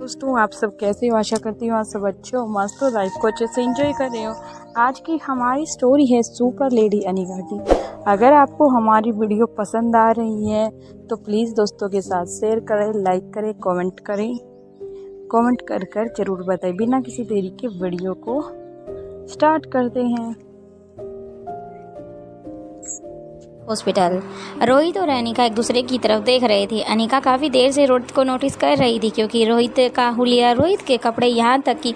दोस्तों आप सब कैसे हो। आशा करती हूँ आप सब अच्छे हो, मस्त हो, लाइफ को अच्छे से एंजॉय कर रहे हो। आज की हमारी स्टोरी है सुपर लेडी अनिका की। अगर आपको हमारी वीडियो पसंद आ रही है तो प्लीज़ दोस्तों के साथ शेयर करें, लाइक करें, कमेंट करें। कमेंट कर जरूर बताएं। बिना किसी देरी के वीडियो को स्टार्ट करते हैं। हॉस्पिटल। रोहित और अनिका एक दूसरे की तरफ देख रहे थे। अनिका काफ़ी देर से रोहित को नोटिस कर रही थी क्योंकि रोहित का हुलिया, रोहित के कपड़े, यहाँ तक कि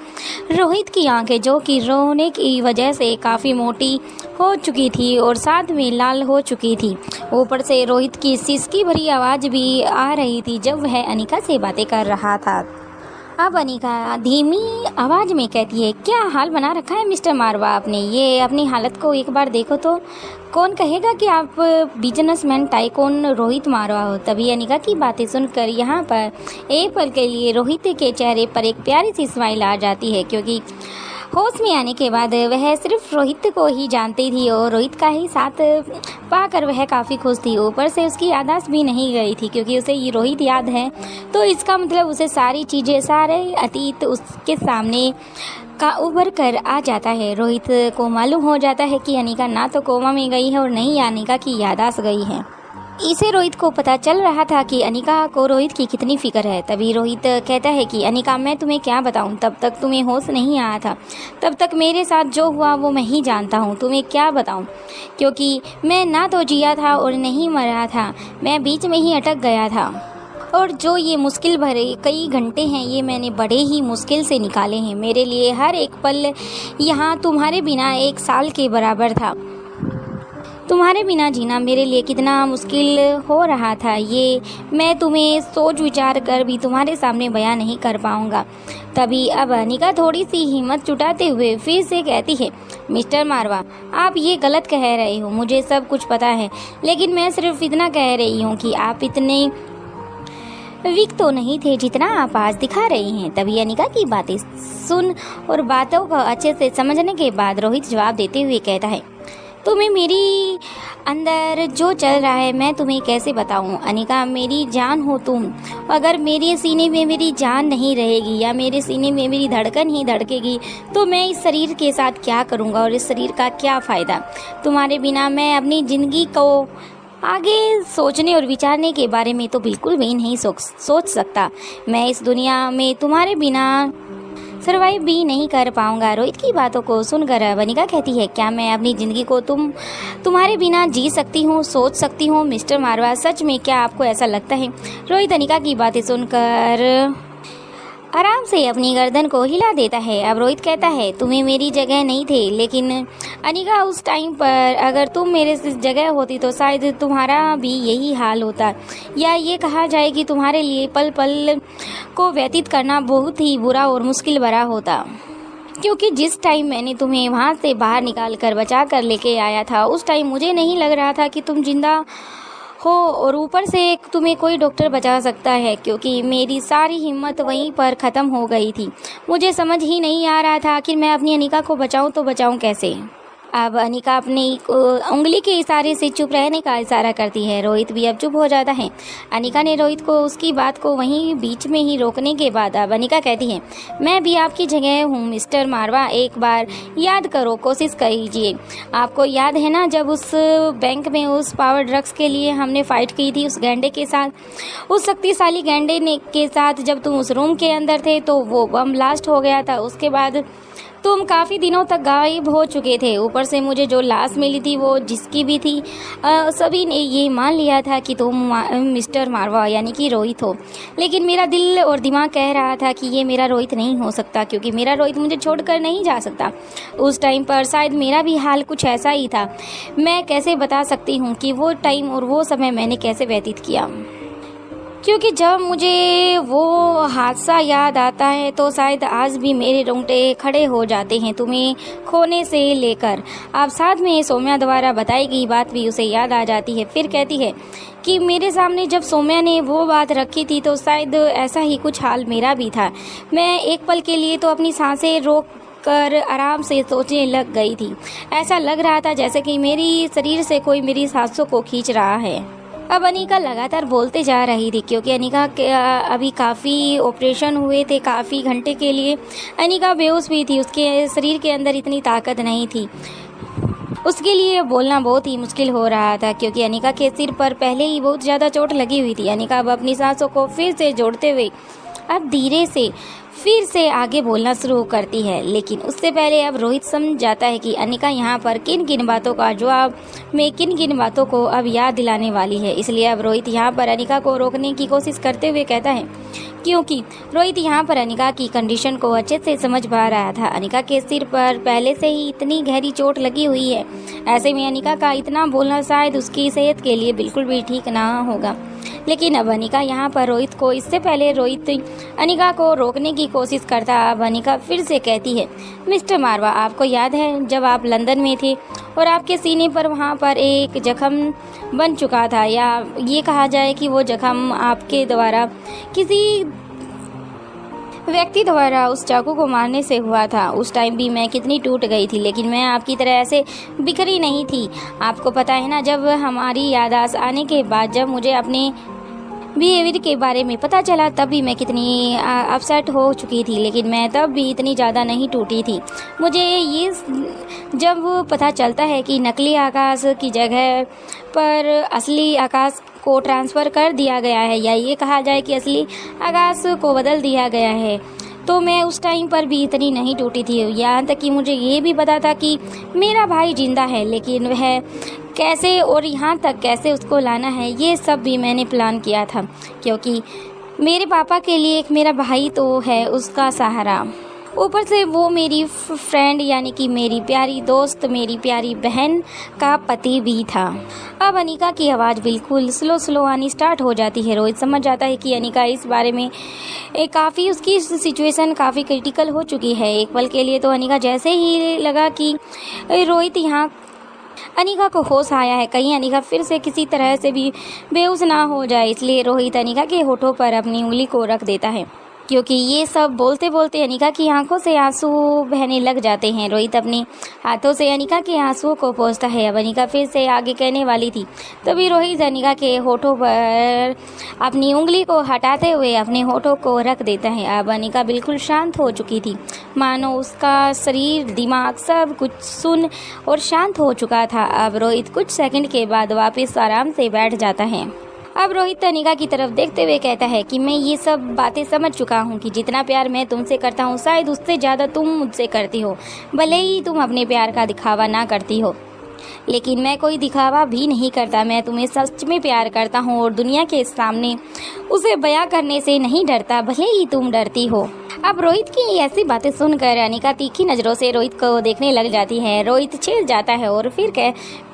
रोहित की आंखें जो कि रोने की वजह से काफ़ी मोटी हो चुकी थी और साथ में लाल हो चुकी थी। ऊपर से रोहित की सिसकी भरी आवाज़ भी आ रही थी जब वह अनिका से बातें कर रहा था। अब अनिका धीमी आवाज़ में कहती है, क्या हाल बना रखा है मिस्टर मारवा आपने। ये अपनी हालत को एक बार देखो तो। कौन कहेगा कि आप बिजनेसमैन टाइकून रोहित मारवा हो। तभी अनिका की बातें सुनकर यहाँ पर एक पल के लिए रोहित के चेहरे पर एक प्यारी सी स्माइल आ जाती है क्योंकि होश में आने के बाद वह सिर्फ रोहित को ही जानती थी और रोहित का ही साथ पाकर वह काफ़ी खुश थी। ऊपर से उसकी याददाश्त भी नहीं गई थी क्योंकि उसे ये रोहित याद है, तो इसका मतलब उसे सारी चीज़ें, सारे अतीत उसके सामने का उभर कर आ जाता है। रोहित को मालूम हो जाता है कि अनिका ना तो कोमा में गई है और नहीं अनिका की याददाश्त गई है। इसे रोहित को पता चल रहा था कि अनिका को रोहित की कितनी फिक्र है। तभी रोहित कहता है कि अनिका मैं तुम्हें क्या बताऊं, तब तक तुम्हें होश नहीं आया था, तब तक मेरे साथ जो हुआ वो मैं ही जानता हूं। तुम्हें क्या बताऊं, क्योंकि मैं ना तो जिया था और नहीं मरा था, मैं बीच में ही अटक गया था। और जो ये मुश्किल भरे कई घंटे हैं ये मैंने बड़े ही मुश्किल से निकाले हैं। मेरे लिए हर एक पल यहाँ तुम्हारे बिना एक साल के बराबर था। तुम्हारे बिना जीना मेरे लिए कितना मुश्किल हो रहा था ये मैं तुम्हें सोच विचार कर भी तुम्हारे सामने बयां नहीं कर पाऊंगा। तभी अब अनिका थोड़ी सी हिम्मत जुटाते हुए फिर से कहती है, मिस्टर मारवा आप ये गलत कह रहे हो, मुझे सब कुछ पता है, लेकिन मैं सिर्फ इतना कह रही हूँ कि आप इतने वीक तो नहीं थे जितना आप आज दिखा रही हैं। तभी अनिका की बातें सुन और बातों को अच्छे से समझने के बाद रोहित जवाब देते हुए कहता है, तुम्हें मेरी अंदर जो चल रहा है मैं तुम्हें कैसे बताऊं। अनिका मेरी जान हो तुम। अगर मेरे सीने में मेरी जान नहीं रहेगी या मेरे सीने में मेरी धड़कन ही धड़केगी तो मैं इस शरीर के साथ क्या करूंगा और इस शरीर का क्या फ़ायदा। तुम्हारे बिना मैं अपनी ज़िंदगी को आगे सोचने और विचारने के बारे में तो बिल्कुल भी नहीं सोच सकता। मैं इस दुनिया में तुम्हारे बिना सर्वाइव भी नहीं कर पाऊंगा। रोहित की बातों को सुनकर अनिका कहती है, क्या मैं अपनी ज़िंदगी को तुम्हारे बिना जी सकती हूँ, सोच सकती हूँ मिस्टर मारवा, सच में क्या आपको ऐसा लगता है। रोहित अनिका की बातें सुनकर आराम से अपनी गर्दन को हिला देता है। अब रोहित कहता है, तुम्हें मेरी जगह नहीं थे, लेकिन अनिका उस टाइम पर अगर तुम मेरे जगह होती तो शायद तुम्हारा भी यही हाल होता, या ये कहा जाए कि तुम्हारे लिए पल पल को व्यतीत करना बहुत ही बुरा और मुश्किल भरा होता। क्योंकि जिस टाइम मैंने तुम्हें वहाँ से बाहर निकाल कर बचा कर लेके आया था उस टाइम मुझे नहीं लग रहा था कि तुम जिंदा हो और ऊपर से तुम्हें कोई डॉक्टर बचा सकता है, क्योंकि मेरी सारी हिम्मत वहीं पर ख़त्म हो गई थी। मुझे समझ ही नहीं आ रहा था कि मैं अपनी अनिका को बचाऊं तो बचाऊं कैसे। अब अनिका अपनी उंगली के इशारे से चुप रहने का इशारा करती है। रोहित भी अब चुप हो जाता है। अनिका ने रोहित को उसकी बात को वहीं बीच में ही रोकने के बाद अब अनिका कहती है, मैं भी आपकी जगह हूँ मिस्टर मारवा, एक बार याद करो, कोशिश कीजिए। आपको याद है ना जब उस बैंक में उस पावर ड्रग्स के लिए हमने फाइट की थी उस गैंडे के साथ, उस शक्तिशाली गैंडे के साथ, जब तुम उस रूम के अंदर थे तो वो बम ब्लास्ट हो गया था। उसके बाद तुम काफ़ी दिनों तक गायब हो चुके थे। ऊपर से मुझे जो लाश मिली थी वो जिसकी भी थी, सभी ने ये मान लिया था कि तुम मिस्टर मारवा यानी कि रोहित हो। लेकिन मेरा दिल और दिमाग कह रहा था कि ये मेरा रोहित नहीं हो सकता, क्योंकि मेरा रोहित मुझे छोड़कर नहीं जा सकता। उस टाइम पर शायद मेरा भी हाल कुछ ऐसा ही था। मैं कैसे बता सकती हूँ कि वो टाइम और वो समय मैंने कैसे व्यतीत किया, क्योंकि जब मुझे वो हादसा याद आता है तो शायद आज भी मेरे रोंगटे खड़े हो जाते हैं। तुम्हें खोने से लेकर आप साथ में सौम्या द्वारा बताई गई बात भी उसे याद आ जाती है। फिर कहती है कि मेरे सामने जब सौम्या ने वो बात रखी थी तो शायद ऐसा ही कुछ हाल मेरा भी था। मैं एक पल के लिए तो अपनी सांसें रोक कर आराम से सोचने लग गई थी। ऐसा लग रहा था जैसे कि मेरी शरीर से कोई मेरी सांसों को खींच रहा है। अब अनिका लगातार बोलते जा रही थी क्योंकि अनिका के अभी काफ़ी ऑपरेशन हुए थे, काफ़ी घंटे के लिए अनिका बेहोश भी थी, उसके शरीर के अंदर इतनी ताकत नहीं थी, उसके लिए बोलना बहुत ही मुश्किल हो रहा था क्योंकि अनिका के सिर पर पहले ही बहुत ज़्यादा चोट लगी हुई थी। अनिका अब अपनी सांसों को फिर से जोड़ते हुए अब धीरे से फिर से आगे बोलना शुरू करती है, लेकिन उससे पहले अब रोहित समझ जाता है कि अनिका यहाँ पर किन किन बातों का जवाब में किन किन बातों को अब याद दिलाने वाली है। इसलिए अब रोहित यहाँ पर अनिका को रोकने की कोशिश करते हुए कहता है, क्योंकि रोहित यहाँ पर अनिका की कंडीशन को अच्छे से समझ पा रहा था। अनिका के सिर पर पहले से ही इतनी गहरी चोट लगी हुई है, ऐसे में अनिका का इतना बोलना शायद उसकी सेहत के लिए बिल्कुल भी ठीक ना होगा। लेकिन अब अनिका यहाँ पर रोहित को, इससे पहले रोहित अनिका को रोकने की कोशिश करता, अब अनिका फिर से कहती है, मिस्टर मारवा, आपको याद है जब आप लंदन में थे और आपके सीने पर वहाँ पर एक जख्म बन चुका था, या ये कहा जाए कि वो जख्म आपके द्वारा किसी व्यक्ति द्वारा उस चाकू को मारने से हुआ था। उस टाइम भी मैं कितनी टूट गई थी, लेकिन मैं आपकी तरह ऐसे बिखरी नहीं थी। आपको पता है ना, जब हमारी याददाश्त आने के बाद जब मुझे अपने बिहेवियर के बारे में पता चला तब भी मैं कितनी अपसेट हो चुकी थी, लेकिन मैं तब भी इतनी ज़्यादा नहीं टूटी थी। मुझे ये जब पता चलता है कि नकली आकाश की जगह पर असली आकाश को ट्रांसफ़र कर दिया गया है, या ये कहा जाए कि असली आकाश को बदल दिया गया है, तो मैं उस टाइम पर भी इतनी नहीं टूटी थी। यहाँ तक कि मुझे ये भी पता था कि मेरा भाई जिंदा है, लेकिन वह कैसे और यहाँ तक कैसे उसको लाना है, ये सब भी मैंने प्लान किया था, क्योंकि मेरे पापा के लिए एक मेरा भाई तो है उसका सहारा, ऊपर से वो मेरी फ्रेंड यानी कि मेरी प्यारी दोस्त, मेरी प्यारी बहन का पति भी था। अब अनिका की आवाज़ बिल्कुल स्लो आनी स्टार्ट हो जाती है। रोहित समझ जाता है कि अनिका इस बारे में काफ़ी, उसकी सिचुएशन काफ़ी क्रिटिकल हो चुकी है। एक पल के लिए तो अनिका जैसे ही लगा कि रोहित यहाँ अनिका को होश आया है, कहीं अनिका फिर से किसी तरह से भी बेहोश ना हो जाए, इसलिए रोहित अनिका के होठों पर अपनी उंगली को रख देता है, क्योंकि ये सब बोलते बोलते अनिका की आंखों से आंसू बहने लग जाते हैं। रोहित अपने हाथों से अनिका के आंसुओं को पोंछता है। अब अनिका फिर से आगे कहने वाली थी, तभी रोहित अनिका के होठों पर अपनी उंगली को हटाते हुए अपने होठों को रख देता है। अब अनिका बिल्कुल शांत हो चुकी थी, मानो उसका शरीर, दिमाग सब कुछ सुन और शांत हो चुका था। अब रोहित कुछ सेकंड के बाद वापस आराम से बैठ जाता है। अब रोहित अनिका की तरफ देखते हुए कहता है कि मैं ये सब बातें समझ चुका हूँ कि जितना प्यार मैं तुमसे करता हूँ शायद उससे ज़्यादा तुम मुझसे करती हो। भले ही तुम अपने प्यार का दिखावा ना करती हो, लेकिन मैं कोई दिखावा भी नहीं करता। मैं तुम्हें सच में प्यार करता हूँ और दुनिया के सामने उसे बयां करने से नहीं डरता, भले ही तुम डरती हो। अब रोहित की ऐसी बातें सुनकर अनिका तीखी नज़रों से रोहित को देखने लग जाती है। रोहित छिड़ जाता है और फिर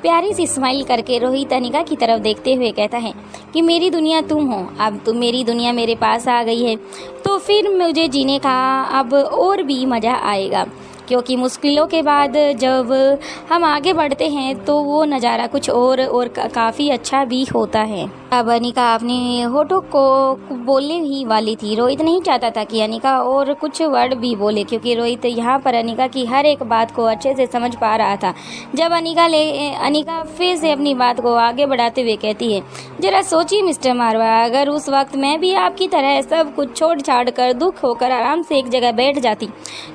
प्यारी सी स्माइल करके रोहित अनिका की तरफ देखते हुए कहता है कि मेरी दुनिया तुम हो। अब तुम मेरी दुनिया मेरे पास आ गई है, तो फिर मुझे जीने का अब और भी मज़ा आएगा, क्योंकि मुश्किलों के बाद जब हम आगे बढ़ते हैं तो वो नज़ारा कुछ और काफ़ी अच्छा भी होता है। अब अनिका अपने होठों को बोलने ही वाली थी। रोहित नहीं चाहता था कि अनिका और कुछ वर्ड भी बोले, क्योंकि रोहित यहाँ पर अनिका की हर एक बात को अच्छे से समझ पा रहा था। जब अनिका फिर से अपनी बात को आगे बढ़ाते हुए कहती है, जरा सोचिए मिस्टर मारवा, अगर उस वक्त मैं भी आपकी तरह सब कुछ छोड़ छाड़ कर दुख होकर आराम से एक जगह बैठ जाती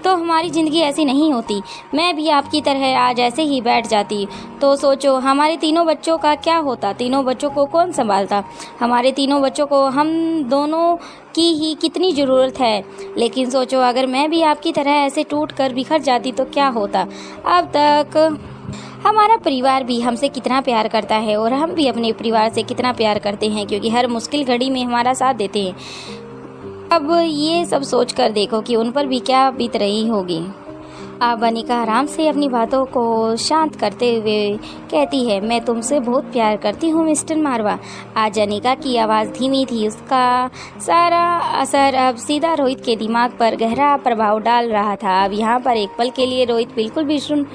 तो हमारी ज़िंदगी ऐसी नहीं होती। मैं भी आपकी तरह आज ऐसे ही बैठ जाती, तो सोचो हमारे तीनों बच्चों का क्या होता, तीनों बच्चों को कौन संभालता, हमारे तीनों बच्चों को हम दोनों की ही कितनी ज़रूरत है। लेकिन सोचो अगर मैं भी आपकी तरह ऐसे टूट कर बिखर जाती तो क्या होता। अब तक हमारा परिवार भी हमसे कितना प्यार करता है और हम भी अपने परिवार से कितना प्यार करते हैं, क्योंकि हर मुश्किल घड़ी में हमारा साथ देते हैं। अब ये सब सोच कर देखो कि उन पर भी क्या बीत रही होगी। अब अनिका आराम से अपनी बातों को शांत करते हुए कहती है, मैं तुमसे बहुत प्यार करती हूँ मिस्टर मारवा। आज अनिका की आवाज़ धीमी थी, उसका सारा असर अब सीधा रोहित के दिमाग पर गहरा प्रभाव डाल रहा था। अब यहाँ पर एक पल के लिए रोहित बिल्कुल भी सुन्न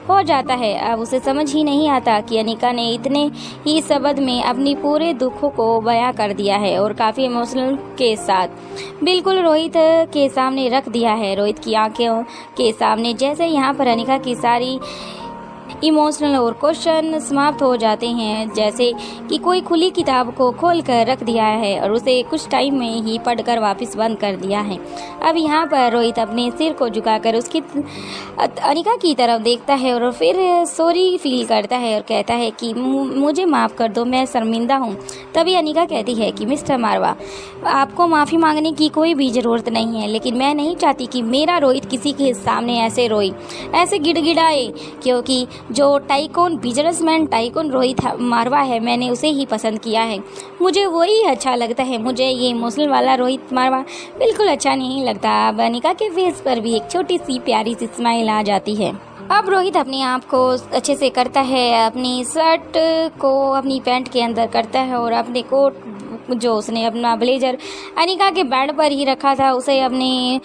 हो जाता है। अब उसे समझ ही नहीं आता कि अनिका ने इतने ही शब्द में अपनी पूरे दुखों को बयां कर दिया है और काफ़ी इमोशनल के साथ बिल्कुल रोहित के सामने रख दिया है। रोहित की आंखों के सामने जैसे यहाँ पर अनिका की सारी इमोशनल और क्वेश्चन समाप्त हो जाते हैं, जैसे कि कोई खुली किताब को खोल कर रख दिया है और उसे कुछ टाइम में ही पढ़कर वापस बंद कर दिया है। अब यहाँ पर रोहित अपने सिर को झुकाकर उसकी अनिका की तरफ देखता है और फिर सॉरी फील करता है और कहता है कि मुझे माफ़ कर दो, मैं शर्मिंदा हूँ। तभी अनिका कहती है कि मिस्टर मारवा, आपको माफ़ी मांगने की कोई भी ज़रूरत नहीं है, लेकिन मैं नहीं चाहती कि मेरा रोहित किसी के सामने ऐसे रोए, ऐसे गिड़गिड़ाए, क्योंकि जो टाइकून बिजनेसमैन टाइकून रोहित मारवा है, मैंने उसे ही पसंद किया है, मुझे वही अच्छा लगता है। मुझे ये इमोशनल वाला रोहित मारवा बिल्कुल अच्छा नहीं लगता। अब अनिका के फेस पर भी एक छोटी सी प्यारी सी स्माइल आ जाती है। अब रोहित अपने आप को अच्छे से करता है, अपनी शर्ट को अपनी पैंट के अंदर करता है और अपने कोट जो उसने अपना ब्लेजर अनिका के बेड पर ही रखा था उसे अपने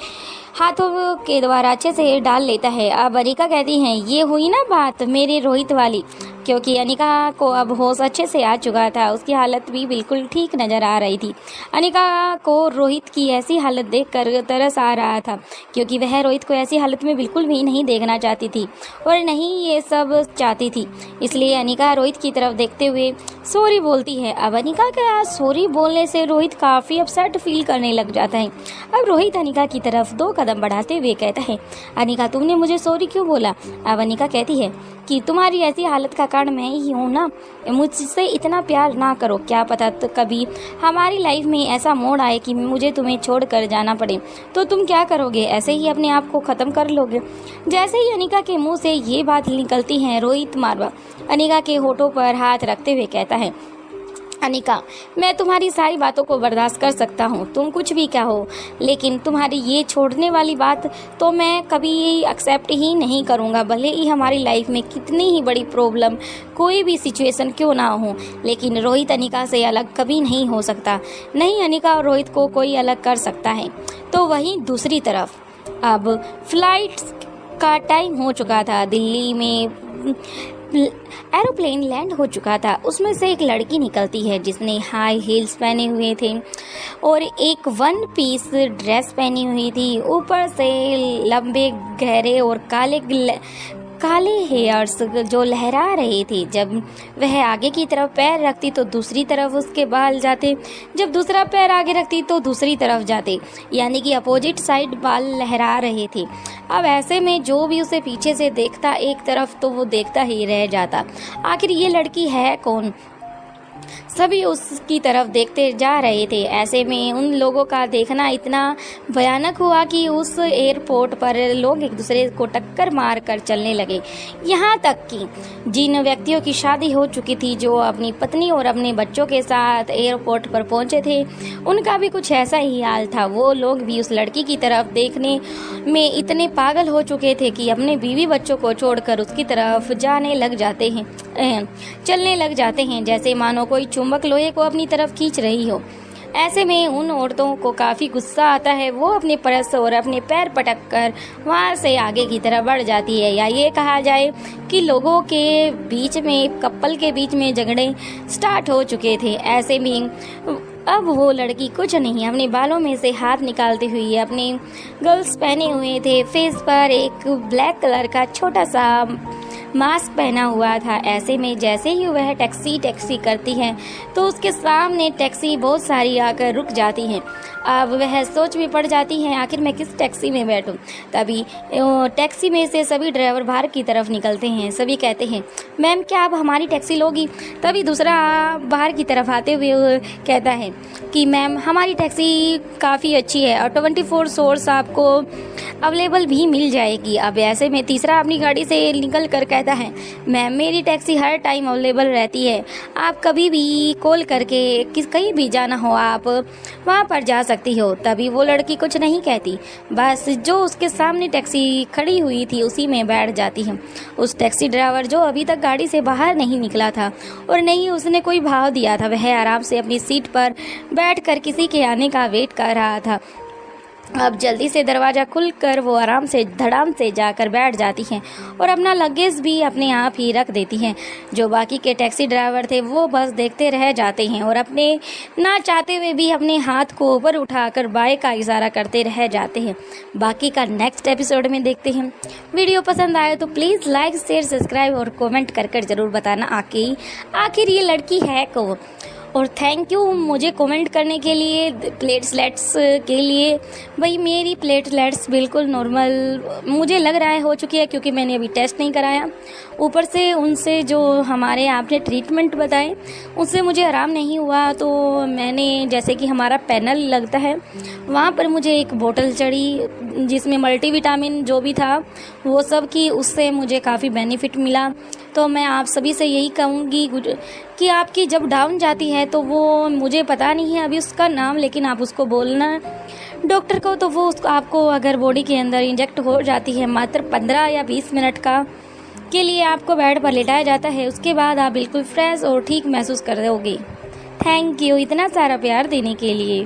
हाथों के द्वारा अच्छे से डाल लेता है। अब अनिका कहती हैं, ये हुई ना बात मेरे रोहित वाली, क्योंकि अनिका को अब होश अच्छे से आ चुका था, उसकी हालत भी बिल्कुल ठीक नज़र आ रही थी। अनिका को रोहित की ऐसी हालत देखकर तरस आ रहा था, क्योंकि वह रोहित को ऐसी हालत में बिल्कुल भी नहीं देखना चाहती थी और नहीं ये सब चाहती थी। इसलिए अनिका रोहित की तरफ देखते हुए सॉरी बोलती है। अब अनिका का सॉरी बोलने से रोहित काफ़ी अपसेट फील करने लग जाता है। अब रोहित अनिका की तरफ 2 कदम बढ़ाते हुए कहता है, अनिका तुमने मुझे सॉरी क्यों बोला? अब अनिका कहती है कि तुम्हारी ऐसी हालत का कारण मैं ही हूँ ना, मुझसे इतना प्यार ना करो, क्या पता तो कभी हमारी लाइफ में ऐसा मोड़ आए कि मुझे तुम्हें छोड़ कर जाना पड़े, तो तुम क्या करोगे? ऐसे ही अपने आप को ख़त्म कर लोगे? जैसे ही अनिका के मुंह से ये बात निकलती है, रोहित मारवा अनिका के होठों पर हाथ रखते हुए कहता है, अनिका मैं तुम्हारी सारी बातों को बर्दाश्त कर सकता हूँ, तुम कुछ भी कहो, लेकिन तुम्हारी ये छोड़ने वाली बात तो मैं कभी एक्सेप्ट ही नहीं करूँगा। भले ही हमारी लाइफ में कितनी ही बड़ी प्रॉब्लम कोई भी सिचुएशन क्यों ना हो, लेकिन रोहित अनिका से अलग कभी नहीं हो सकता। नहीं अनिका और रोहित को कोई अलग कर सकता है। तो वहीं दूसरी तरफ अब फ्लाइट का टाइम हो चुका था। दिल्ली में एरोप्लेन लैंड हो चुका था। उसमें से एक लड़की निकलती है जिसने हाई हील्स पहने हुए थे और एक 1 पीस ड्रेस पहनी हुई थी, ऊपर से लंबे गहरे और काले हेयर्स जो लहरा रहे थे। जब वह आगे की तरफ पैर रखती तो दूसरी तरफ उसके बाल जाते, जब दूसरा पैर आगे रखती तो दूसरी तरफ जाते, यानी कि अपोजिट साइड बाल लहरा रहे थे। अब ऐसे में जो भी उसे पीछे से देखता एक तरफ तो वो देखता ही रह जाता, आखिर ये लड़की है कौन? सभी उसकी तरफ देखते जा रहे थे। ऐसे में उन लोगों का देखना इतना भयानक हुआ कि उस एयरपोर्ट पर लोग एक दूसरे को टक्कर मार कर चलने लगे। यहाँ तक कि जिन व्यक्तियों की शादी हो चुकी थी, जो अपनी पत्नी और अपने बच्चों के साथ एयरपोर्ट पर पहुँचे थे, उनका भी कुछ ऐसा ही हाल था। वो लोग भी उस लड़की की तरफ देखने में इतने पागल हो चुके थे कि अपने बीवी बच्चों को छोड़कर उसकी तरफ जाने लग जाते हैं, चलने लग जाते हैं, जैसे मानो कोई चुंबक लोहे को अपनी तरफ खींच रही हो। ऐसे में उन औरतों को काफ़ी गुस्सा आता है। वो अपने पर्स और अपने पैर पटक कर वहाँ से आगे की तरफ बढ़ जाती है, या ये कहा जाए कि लोगों के बीच में, कपल के बीच में झगड़े स्टार्ट हो चुके थे। ऐसे में अब वो लड़की कुछ नहीं, अपने बालों में से हाथ निकालती हुई अपने गर्ल्स पहने हुए थे, फेस पर एक ब्लैक कलर का छोटा सा मास्क पहना हुआ था। ऐसे में जैसे ही वह टैक्सी करती है तो उसके सामने टैक्सी बहुत सारी आकर रुक जाती हैं। अब वह सोच में पड़ जाती है, आखिर मैं किस टैक्सी में बैठूं। तभी टैक्सी में से सभी ड्राइवर बाहर की तरफ निकलते हैं। सभी कहते हैं, मैम क्या आप हमारी टैक्सी लोगी? तभी दूसरा बाहर की तरफ आते हुए कहता है कि मैम हमारी टैक्सी काफ़ी अच्छी है और 24 आवर्स आपको अवेलेबल भी मिल जाएगी। अब ऐसे में तीसरा अपनी गाड़ी से निकल कर कहता है, मैम मेरी टैक्सी हर टाइम अवेलेबल रहती है, आप कभी भी कॉल करके कहीं भी जाना हो आप वहाँ पर जा सकती हो। तभी वो लड़की कुछ नहीं कहती, बस जो उसके सामने टैक्सी खड़ी हुई थी उसी में बैठ जाती है। उस टैक्सी ड्राइवर जो अभी तक गाड़ी से बाहर नहीं निकला था और नहीं उसने कोई भाव दिया था, वह आराम से अपनी सीट पर बैठकर किसी के आने का वेट कर रहा था। अब जल्दी से दरवाज़ा खुलकर वो आराम से धड़ाम से जाकर बैठ जाती हैं और अपना लगेज भी अपने आप ही रख देती हैं। जो बाकी के टैक्सी ड्राइवर थे वो बस देखते रह जाते हैं और अपने ना चाहते हुए भी अपने हाथ को ऊपर उठाकर बाय का इशारा करते रह जाते हैं। बाकी का नेक्स्ट एपिसोड में देखते हैं। वीडियो पसंद आए तो प्लीज़ लाइक शेयर सब्सक्राइब और कमेंट कर ज़रूर बताना आखिर ये लड़की है कौन। और थैंक यू मुझे कमेंट करने के लिए, प्लेटलेट्स के लिए। भाई मेरी प्लेटलेट्स बिल्कुल नॉर्मल मुझे लग रहा है हो चुकी है, क्योंकि मैंने अभी टेस्ट नहीं कराया। ऊपर से उनसे जो हमारे आपने ट्रीटमेंट बताए उससे मुझे आराम नहीं हुआ, तो मैंने जैसे कि हमारा पैनल लगता है वहाँ पर मुझे एक बोतल चढ़ी जिसमें मल्टीविटामिन जो भी था वो सब की, उससे मुझे काफ़ी बेनिफिट मिला। तो मैं आप सभी से यही कहूँगी कि आपकी जब डाउन जाती है तो वो मुझे पता नहीं है अभी उसका नाम, लेकिन आप उसको बोलना डॉक्टर को, तो वो उसको आपको अगर बॉडी के अंदर इंजेक्ट हो जाती है मात्र 15 या 20 मिनट के लिए आपको बेड पर लेटाया जाता है। उसके बाद आप बिल्कुल फ्रेश और ठीक महसूस कर रहोगे। थैंक यू इतना सारा प्यार देने के लिए।